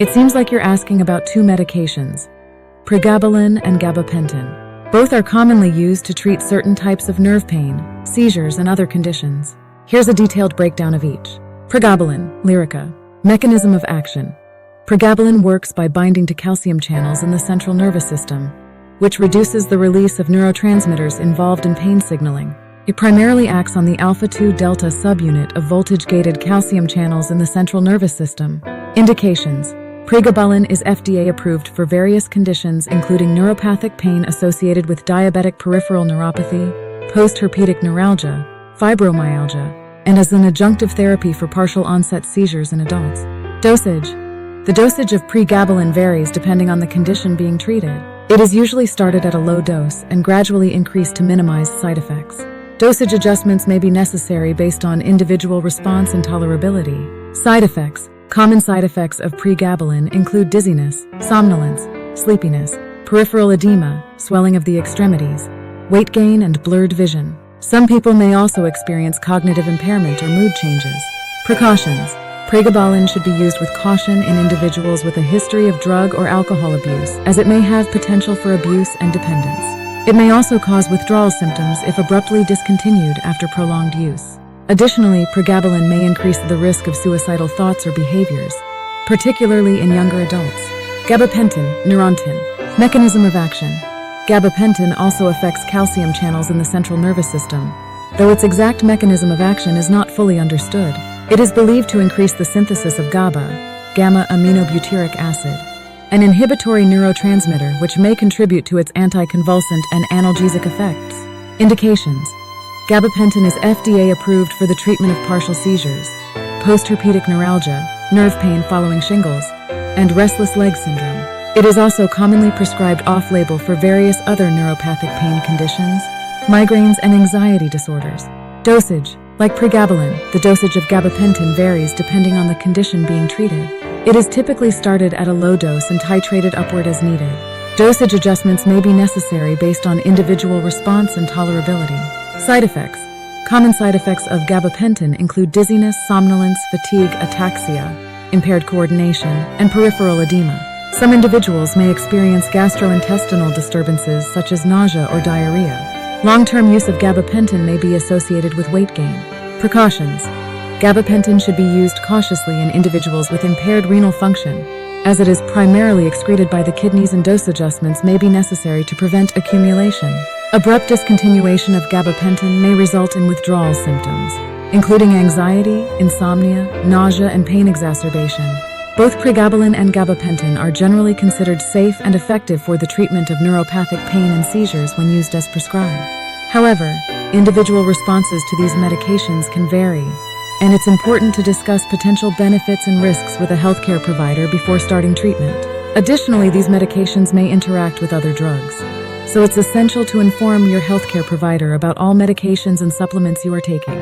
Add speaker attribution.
Speaker 1: It seems like you're asking about two medications, Pregabalin and Gabapentin. Both are commonly used to treat certain types of nerve pain, seizures, and other conditions. Here's a detailed breakdown of each. Pregabalin, Lyrica. Mechanism of action. Pregabalin works by binding to calcium channels in the central nervous system, which reduces the release of neurotransmitters involved in pain signaling. It primarily acts on the alpha-2 delta subunit of voltage-gated calcium channels in the central nervous system. Indications. Pregabalin is FDA approved for various conditions including neuropathic pain associated with diabetic peripheral neuropathy, postherpetic neuralgia, fibromyalgia, and as an adjunctive therapy for partial onset seizures in adults. Dosage. The dosage of Pregabalin varies depending on the condition being treated. It is usually started at a low dose and gradually increased to minimize side effects. Dosage adjustments may be necessary based on individual response and tolerability. Side effects. Common side effects of Pregabalin include dizziness, somnolence, sleepiness, peripheral edema, swelling of the extremities, weight gain, and blurred vision. Some people may also experience cognitive impairment or mood changes. Precautions. Pregabalin should be used with caution in individuals with a history of drug or alcohol abuse, as it may have potential for abuse and dependence. It may also cause withdrawal symptoms if abruptly discontinued after prolonged use. Additionally, Pregabalin may increase the risk of suicidal thoughts or behaviors, particularly in younger adults. Gabapentin, Neurontin. Mechanism of action. Gabapentin also affects calcium channels in the central nervous system, though its exact mechanism of action is not fully understood. It is believed to increase the synthesis of GABA, gamma-aminobutyric acid, an inhibitory neurotransmitter which may contribute to its anticonvulsant and analgesic effects. Indications. Gabapentin is FDA approved for the treatment of partial seizures, postherpetic neuralgia, nerve pain following shingles, and restless leg syndrome. It is also commonly prescribed off-label for various other neuropathic pain conditions, migraines, and anxiety disorders. Dosage. Like Pregabalin, the dosage of gabapentin varies depending on the condition being treated. It is typically started at a low dose and titrated upward as needed. Dosage adjustments may be necessary based on individual response and tolerability. Side effects. Common side effects of gabapentin include dizziness, somnolence, fatigue, ataxia, impaired coordination, and peripheral edema. Some individuals may experience gastrointestinal disturbances such as nausea or diarrhea. Long-term use of gabapentin may be associated with weight gain. Precautions. Gabapentin should be used cautiously in individuals with impaired renal function, as it is primarily excreted by the kidneys, and dose adjustments may be necessary to prevent accumulation. Abrupt discontinuation of gabapentin may result in withdrawal symptoms, including anxiety, insomnia, nausea, and pain exacerbation. Both Pregabalin and gabapentin are generally considered safe and effective for the treatment of neuropathic pain and seizures when used as prescribed. However, individual responses to these medications can vary, and it's important to discuss potential benefits and risks with a healthcare provider before starting treatment. Additionally, these medications may interact with other drugs, so it's essential to inform your healthcare provider about all medications and supplements you are taking.